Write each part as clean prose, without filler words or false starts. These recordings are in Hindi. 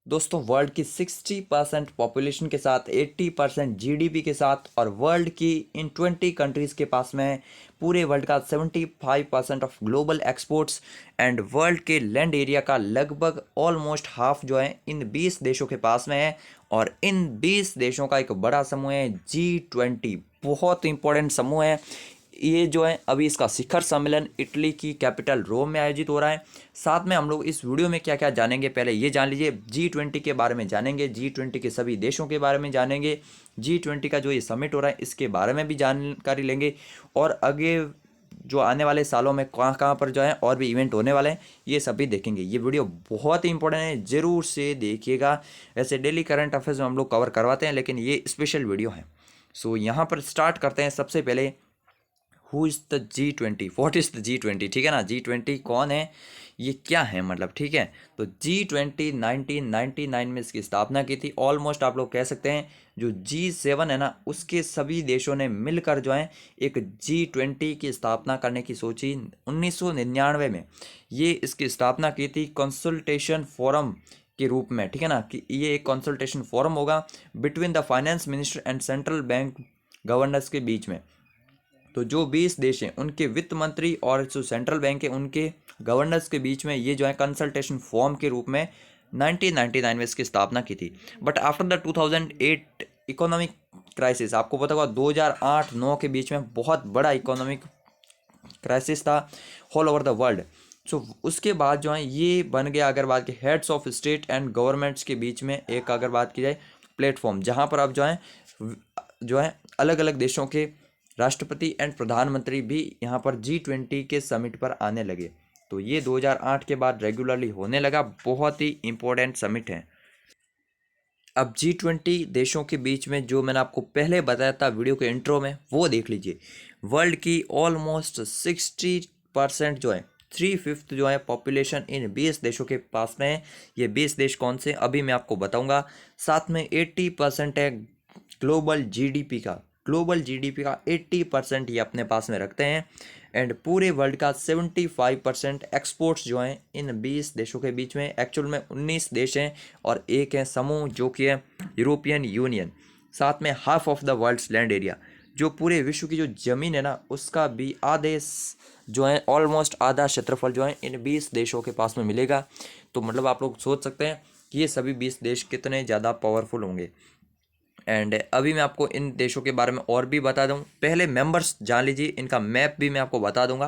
दोस्तों वर्ल्ड की 60% पॉपुलेशन के साथ 80% जीडीपी के साथ और वर्ल्ड की इन 20 कंट्रीज़ के पास में है पूरे वर्ल्ड का 75% of global exports and world के लैंड एरिया का लगभग ऑलमोस्ट हाफ जो है इन 20 देशों के पास में है। और इन 20 देशों का एक बड़ा समूह है G20, बहुत इंपॉर्टेंट समूह है। ये जो है अभी इसका शिखर सम्मेलन इटली की कैपिटल रोम में आयोजित हो रहा है। साथ में हम लोग इस वीडियो में क्या क्या जानेंगे, पहले ये जान लीजिए G20 के बारे में जानेंगे, G20 के सभी देशों के बारे में जानेंगे, G20 का जो ये समिट हो रहा है इसके बारे में भी जानकारी लेंगे और आगे जो आने वाले सालों में कहाँ कहाँ पर जो है और भी इवेंट होने वाले हैं ये सभी देखेंगे। ये वीडियो बहुत ही इंपॉर्टेंट है, ज़रूर से देखिएगा। वैसे डेली करंट अफेयर्स में हम लोग कवर करवाते हैं लेकिन ये स्पेशल वीडियो है। सो यहाँ पर स्टार्ट करते हैं। सबसे पहले who is the G20, what is the G20, ठीक है ना। G20 कौन है, ये क्या है मतलब, ठीक है। तो G20 1999 में इसकी स्थापना की थी। ऑलमोस्ट आप लोग कह सकते हैं जो G7 है ना उसके सभी देशों ने मिलकर जो है एक G20 की स्थापना करने की सोची 1999 में। ये इसकी स्थापना की थी कंसल्टेशन फोरम के रूप में, ठीक है ना, कि ये एक कंसल्टेशन फोरम होगा between the finance minister and central bank governors के बीच में। तो जो 20 देश हैं उनके वित्त मंत्री और जो सेंट्रल बैंक है उनके गवर्नर्स के बीच में ये जो है कंसल्टेशन फॉर्म के रूप में 1999 में इसकी स्थापना की थी। But after the 2008 economic crisis, आपको पता होगा 2008-9 के बीच में बहुत बड़ा इकोनॉमिक क्राइसिस था ऑल ओवर द वर्ल्ड। सो उसके बाद जो है ये बन गया, अगर बात की heads of state and governments के बीच में एक, अगर बात की जाए प्लेटफॉर्म, जहाँ पर अब जो है अलग अलग देशों के राष्ट्रपति एंड प्रधानमंत्री भी यहाँ पर G20 के समिट पर आने लगे। तो ये 2008 के बाद रेगुलरली होने लगा, बहुत ही इम्पोर्टेंट समिट है। अब G20 देशों के बीच में जो मैंने आपको पहले बताया था वीडियो के इंट्रो में वो देख लीजिए। वर्ल्ड की ऑलमोस्ट 60% जो है 3/5 जो है पॉपुलेशन इन 20 देशों के पास में है। ये 20 देश कौन से अभी मैं आपको बताऊंगा। साथ में 80% है ग्लोबल जीडीपी का 80% ये अपने पास में रखते हैं। एंड पूरे वर्ल्ड का 75% एक्सपोर्ट्स जो हैं इन 20 देशों के बीच में। एक्चुअल में 19 देश हैं और एक है समूह जो कि है यूरोपियन यूनियन। साथ में half of the world's land area, जो पूरे विश्व की जो ज़मीन है ना उसका भी आधे जो है ऑलमोस्ट आधा क्षेत्रफल जो है इन 20 देशों के पास में मिलेगा। तो मतलब आप लोग सोच सकते हैं कि ये सभी 20 देश कितने ज़्यादा पावरफुल होंगे। एंड अभी मैं आपको इन देशों के बारे में और भी बता दूं। पहले मेंबर्स जान लीजिए, इनका मैप भी मैं आपको बता दूंगा।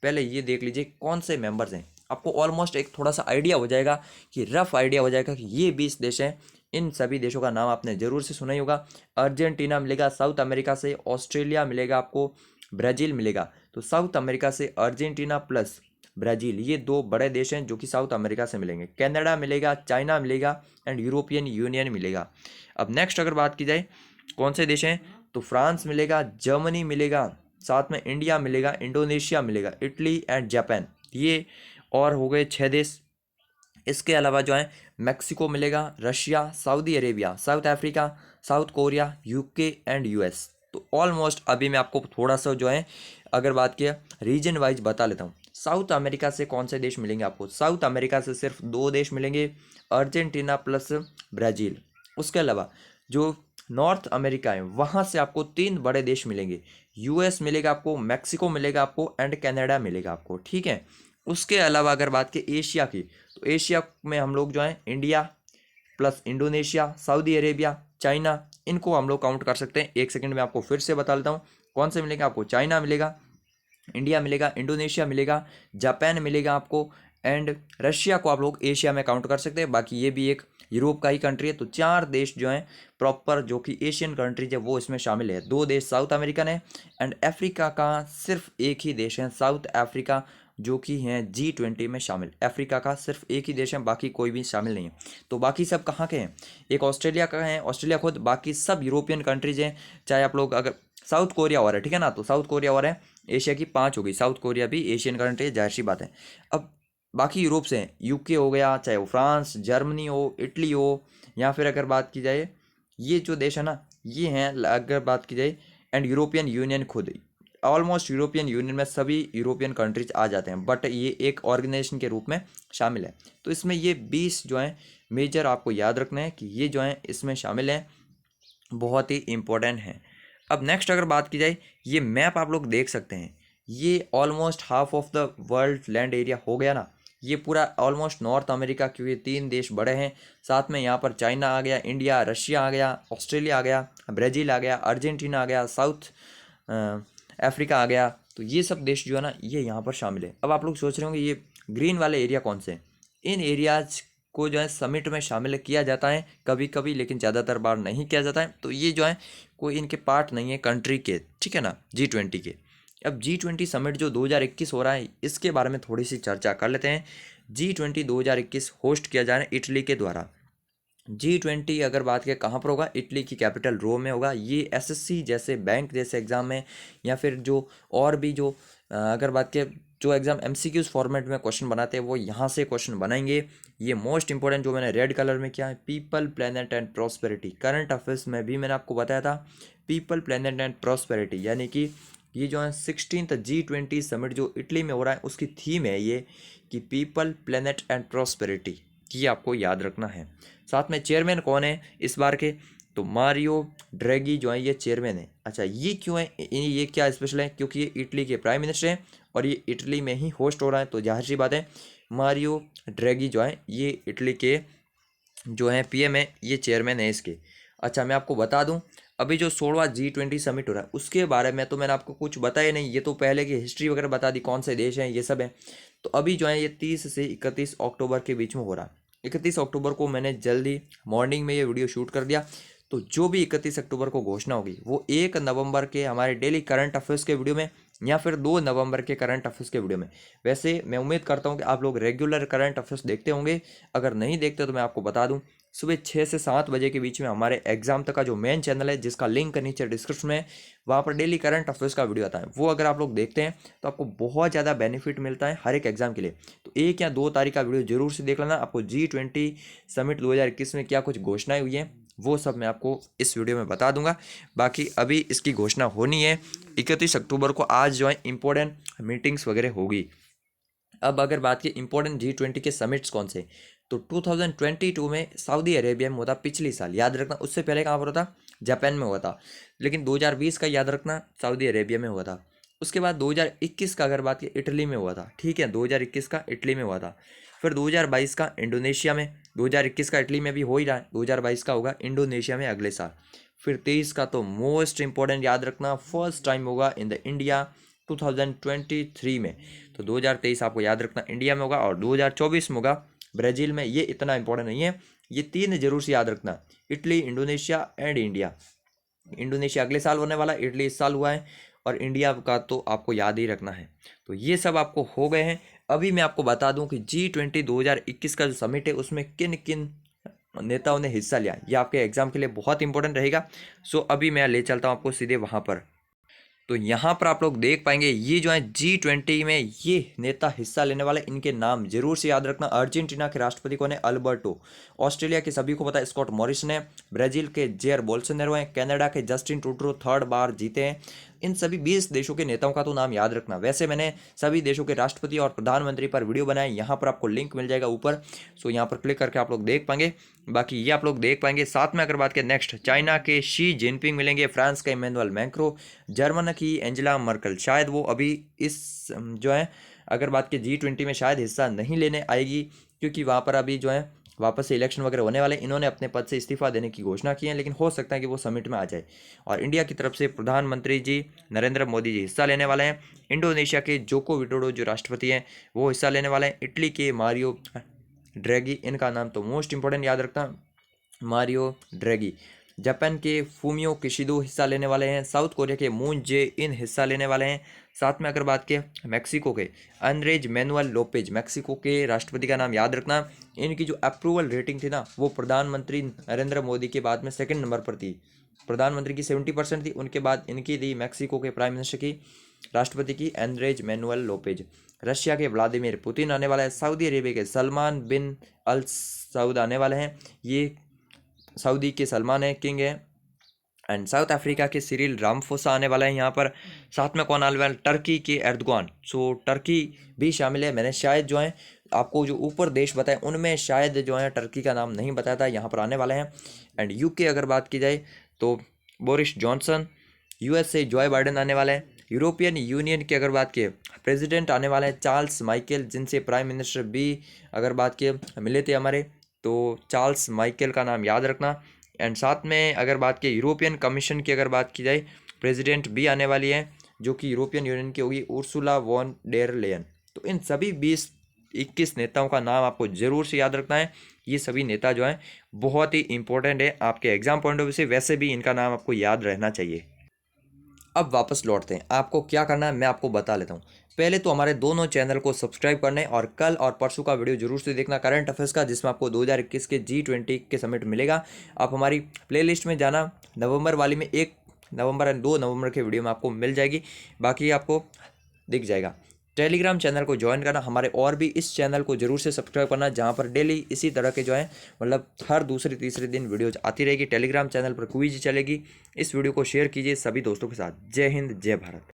पहले ये देख लीजिए कौन से मेंबर्स हैं, आपको ऑलमोस्ट एक थोड़ा सा आइडिया हो जाएगा कि रफ आइडिया हो जाएगा कि ये 20 देश हैं। इन सभी देशों का नाम आपने ज़रूर से सुना ही होगा। अर्जेंटीना मिलेगा साउथ अमेरिका से, ऑस्ट्रेलिया मिलेगा आपको, ब्राज़ील मिलेगा। तो साउथ अमेरिका से अर्जेंटीना प्लस ब्राज़ील, ये दो बड़े देश हैं जो कि साउथ अमेरिका से मिलेंगे। कनाडा मिलेगा, चाइना मिलेगा एंड यूरोपियन यूनियन मिलेगा। अब नेक्स्ट अगर बात की जाए कौन से देश हैं, तो फ्रांस मिलेगा, जर्मनी मिलेगा, साथ में इंडिया मिलेगा, इंडोनेशिया मिलेगा, इटली एंड जापान, ये और हो गए 6 देश। इसके अलावा जो है मैक्सिको मिलेगा, Russia, Saudi Arabia, south Africa, south Korea, UK and US. तो ऑलमोस्ट अभी मैं आपको थोड़ा सा जो है अगर बात किया रीजन वाइज बता लेता हूँ। साउथ अमेरिका से कौन से देश मिलेंगे आपको, साउथ अमेरिका से सिर्फ 2 देश मिलेंगे, अर्जेंटीना प्लस ब्राज़ील। उसके अलावा जो नॉर्थ अमेरिका है वहाँ से आपको 3 बड़े देश मिलेंगे, यूएस मिलेगा आपको, मैक्सिको मिलेगा आपको एंड कनाडा मिलेगा आपको, ठीक है। उसके अलावा अगर बात की एशिया की, तो एशिया में हम लोग जो है India plus Indonesia, Saudi Arabia, China, इनको हम लोग काउंट कर सकते हैं। एक सेकंड में आपको फिर से बता लेता हूँ कौन से मिलेगा आपको, चाइना मिलेगा, इंडिया मिलेगा, इंडोनेशिया मिलेगा, जापान मिलेगा आपको एंड रशिया को आप लोग एशिया में काउंट कर सकते हैं। बाकी ये भी एक यूरोप का ही कंट्री है। तो 4 देश जो हैं प्रॉपर जो कि एशियन कंट्रीज है वो इसमें शामिल है। 2 देश साउथ अमेरिकन है एंड अफ्रीका का सिर्फ एक ही देश है साउथ अफ्रीका, जो कि हैं G20 में शामिल। अफ्रीका का सिर्फ एक ही देश है, बाकी कोई भी शामिल नहीं है। तो बाकी सब कहाँ के हैं, एक ऑस्ट्रेलिया का है, ऑस्ट्रेलिया खुद, बाकी सब यूरोपियन कंट्रीज हैं। चाहे आप लोग अगर साउथ कोरिया और है, ठीक है ना, तो साउथ कोरिया और है, एशिया की 5 हो गई, साउथ कोरिया भी एशियन कंट्री है, जाहिर सी बात है। अब बाकी यूरोप से हैं, यूके हो गया, चाहे वो फ्रांस, जर्मनी हो, इटली हो, या फिर अगर बात की जाए ये जो देश है ना ये हैं, अगर बात की जाए एंड यूरोपियन यूनियन खुद। ऑलमोस्ट यूरोपियन यूनियन में सभी यूरोपियन कंट्रीज आ जाते हैं, बट ये एक ऑर्गेनाइजेशन के रूप में शामिल है। तो इसमें ये 20 जो हैं मेजर आपको याद रखना है कि ये जो हैं इसमें शामिल हैं, बहुत ही इम्पोर्टेंट हैं। अब नेक्स्ट अगर बात की जाए, ये मैप आप लोग देख सकते हैं, ये almost half of the world land area हो गया ना, ये पूरा ऑलमोस्ट नॉर्थ अमेरिका, क्योंकि 3 देश बड़े हैं, साथ में यहाँ पर चाइना आ गया, इंडिया, रशिया आ गया, ऑस्ट्रेलिया आ गया, ब्राज़ील आ गया, अर्जेंटीना आ गया, साउथ अफ्रीका आ गया। तो ये सब देश जो है ना ये यहाँ पर शामिल है। अब आप लोग सोच रहे होंगे ये ग्रीन वाले एरिया कौन से हैं? इन एरियाज को जो है समिट में शामिल किया जाता है कभी कभी, लेकिन ज़्यादातर बार नहीं किया जाता है। तो ये जो है कोई इनके पार्ट नहीं है कंट्री के, ठीक है ना, G20 के। अब G20 समिट जो 2021 हो रहा है, इसके बारे में थोड़ी सी चर्चा कर लेते हैं। G20 2021 होस्ट किया जा रहा है इटली के द्वारा। G20 अगर बात करें कहाँ पर होगा, इटली की कैपिटल रोम में होगा। ये एसएससी जैसे बैंक जैसे एग्जाम में, या फिर जो और भी जो अगर बात करें जो एग्जाम एमसीक्यूज फॉर्मेट में क्वेश्चन बनाते हैं वो यहाँ से क्वेश्चन बनाएंगे। ये मोस्ट इंपॉर्टेंट जो मैंने रेड कलर में किया है, people, planet and prosperity. Current affairs में भी मैंने आपको बताया था पीपल, प्लेनेट एंड प्रॉस्पेरिटी, यानी कि ये जो है 16th G20 समिट जो इटली में हो रहा है उसकी थीम है ये कि पीपल, प्लेनेट एंड प्रॉस्पेरिटी, ये आपको याद रखना है। साथ में चेयरमैन कौन है इस बार के, तो मारियो ड्रैगी जो है ये चेयरमैन है। अच्छा, ये क्यों है, ये क्या स्पेशल है, क्योंकि ये इटली के प्राइम मिनिस्टर हैं और ये इटली में ही होस्ट हो रहा है, तो जाहिर सी बात है मारियो ड्रैगी जो है ये इटली के जो है पीएम है, ये चेयरमैन है इसके। अच्छा, मैं आपको बता दूं अभी जो 16वां G20 समिट हो रहा है उसके बारे में तो मैंने आपको कुछ बताया नहीं, ये तो पहले की हिस्ट्री वगैरह बता दी, कौन से देश हैं ये सब है। तो अभी जो है ये 30 से 31 अक्टूबर के बीच में हो रहा है। 31 अक्टूबर को मैंने जल्दी मॉर्निंग में ये वीडियो शूट कर दिया। तो जो भी 31 अक्टूबर को घोषणा होगी वो 1 नवंबर के हमारे डेली करंट अफेयर्स के वीडियो में या फिर 2 नवंबर के करंट अफेयर्स के वीडियो में। वैसे मैं उम्मीद करता हूँ कि आप लोग रेगुलर करंट अफेयर्स देखते होंगे, अगर नहीं देखते तो मैं आपको बता दूँ सुबह 6 से 7 बजे के बीच में हमारे एग्जाम तक का जो मेन चैनल है जिसका लिंक नीचे डिस्क्रिप्शन में है, वहाँ पर डेली करंट अफेयर्स का वीडियो आता है। वो अगर आप लोग देखते हैं तो आपको बहुत ज़्यादा बेनिफिट मिलता है हर एक एग्जाम के लिए। तो 1 या 2 तारीख का वीडियो जरूर से देख लेना। आपको G20 समिट 2021 में क्या कुछ घोषणाएं हुई हैं वो सब मैं आपको इस वीडियो में बता दूंगा। बाकी अभी इसकी घोषणा होनी है 31 अक्टूबर को, आज जो है इंपॉर्टेंट मीटिंग्स वगैरह होगी। अब अगर बात की इंपॉर्टेंट G20 के समिट्स कौन से, तो 2022 में सऊदी अरेबिया में हुआ था पिछली साल, याद रखना। उससे पहले कहाँ पर हुआ था, जापान में हुआ था। लेकिन 2020 का याद रखना सऊदी अरेबिया में हुआ था। उसके बाद 2021 का अगर बात की इटली में हुआ था, ठीक है, 2021 का इटली में हुआ था। फिर 2022 का इंडोनेशिया में, 2021 का इटली में भी हो ही रहा है, 2022 का होगा इंडोनेशिया में अगले साल। फिर 23 का तो मोस्ट इंपॉर्टेंट याद रखना, फर्स्ट टाइम होगा इन द इंडिया 2023 में। तो 2023 आपको याद रखना इंडिया में होगा और 2024 में होगा ब्राज़ील में। ये इतना इंपॉर्टेंट नहीं है, ये 3 जरूर से याद रखना, Italy, Indonesia and India. Indonesia अगले साल होने वाला, इटली इस साल हुआ है और इंडिया का तो आपको याद ही रखना है। तो ये सब आपको हो गए हैं। अभी मैं आपको बता दूं कि G20 2021 का जो समिट है उसमें किन किन नेताओं ने हिस्सा लिया, ये आपके एग्जाम के लिए बहुत इंपॉर्टेंट रहेगा। सो अभी मैं ले चलता हूँ आपको सीधे वहाँ पर। तो यहाँ पर आप लोग देख पाएंगे ये जो है G20 में ये नेता हिस्सा लेने वाले, इनके नाम जरूर से याद रखना। अर्जेंटीना के राष्ट्रपति कौन है, अल्बर्टो। ऑस्ट्रेलिया के सभी को पता है स्कॉट मॉरिसन है। ब्राजील के जेयर बोल्सोनारो हैं। कनाडा के जस्टिन ट्रूडो 3rd बार जीते हैं। इन सभी 20 देशों के नेताओं का तो नाम याद रखना। वैसे मैंने सभी देशों के राष्ट्रपति और प्रधानमंत्री पर वीडियो बनाए, यहाँ पर आपको लिंक मिल जाएगा ऊपर। सो यहाँ पर क्लिक करके आप लोग देख पाएंगे। बाकी ये आप लोग देख पाएंगे। साथ में अगर बात करें नेक्स्ट, चाइना के शी जिनपिंग मिलेंगे, फ्रांस का इमैनुअल मैक्रो, जर्मन की एंजेला मर्कल। शायद वो अभी इस जो है अगर बात की G20 में शायद हिस्सा नहीं लेने आएगी, क्योंकि वहाँ पर अभी जो है वापस से इलेक्शन वगैरह होने वाले, इन्होंने अपने पद से इस्तीफा देने की घोषणा की है, लेकिन हो सकता है कि वो समिट में आ जाए। और इंडिया की तरफ से प्रधानमंत्री जी नरेंद्र मोदी जी हिस्सा लेने वाले हैं। इंडोनेशिया के जोको विडोडो जो राष्ट्रपति हैं वो हिस्सा लेने वाले हैं। इटली के मारियो ड्रैगी, इनका नाम तो मोस्ट इंपॉर्टेंट याद रखना, मारियो ड्रैगी। जापान के फूमियो किशिदो हिस्सा लेने वाले हैं। साउथ कोरिया के मून जे इन हिस्सा लेने वाले हैं। साथ में अगर बात की मैक्सिको के अंद्रेज मैनुअल लोपेज, मैक्सिको के राष्ट्रपति का नाम याद रखना। इनकी जो अप्रूवल रेटिंग थी ना वो प्रधानमंत्री नरेंद्र मोदी के बाद में 2nd नंबर पर थी। प्रधानमंत्री की 70% थी, उनके बाद इनकी थी मैक्सिको के प्राइम मिनिस्टर की, राष्ट्रपति की, एंद्रेज मैनुअल लोपेज। रशिया के व्लादिमीर पुतिन आने वाला है। सऊदी अरेबिया के सलमान बिन अल सऊद आने वाले हैं। ये सऊदी के सलमान है, किंग है। एंड साउथ अफ्रीका के सिरिल रामफोसा आने वाला है यहाँ पर। साथ में कौन आने वाला है, टर्की के एर्दोगान। सो टर्की भी शामिल है। मैंने शायद जो है आपको जो ऊपर देश बताए उनमें शायद जो है टर्की का नाम नहीं बताया था, यहाँ पर आने वाले हैं। एंड यूके अगर बात की जाए तो Boris Johnson. USA Joy Biden आने वाले हैं। यूरोपियन यूनियन की अगर बात की प्रेसिडेंट आने वाले हैं चार्ल्स माइकल, जिनसे प्राइम मिनिस्टर भी अगर बात की मिले थे हमारे, तो चार्ल्स माइकल का नाम याद रखना। एंड साथ में अगर बात की यूरोपियन कमीशन की अगर बात की जाए, प्रेसिडेंट भी आने वाली है जो कि यूरोपियन यूनियन की होगी, उर्सुला वॉन डेर लेयन। तो इन सभी 20-21 नेताओं का नाम आपको ज़रूर से याद रखना है। ये सभी नेता जो हैं बहुत ही इंपॉर्टेंट है आपके एग्जाम पॉइंट ऑफ व्यू से, वैसे भी इनका नाम आपको याद रहना चाहिए। अब वापस लौटते हैं, आपको क्या करना है मैं आपको बता लेता हूँ। पहले तो हमारे दोनों चैनल को सब्सक्राइब करना है और कल और परसों का वीडियो जरूर से देखना करंट अफेयर्स का, जिसमें आपको 2021 के G20 के समिट मिलेगा। आप हमारी प्लेलिस्ट में जाना, नवंबर वाली में 1 नवंबर और 2 नवंबर के वीडियो में आपको मिल जाएगी, बाकी आपको दिख जाएगा। टेलीग्राम चैनल को ज्वाइन करना हमारे, और भी इस चैनल को जरूर से सब्सक्राइब करना, जहाँ पर डेली इसी तरह के जो है मतलब हर दूसरे तीसरे दिन वीडियो आती रहेगी। टेलीग्राम चैनल पर क्विज चलेगी। इस वीडियो को शेयर कीजिए सभी दोस्तों के साथ। जय हिंद, जय भारत।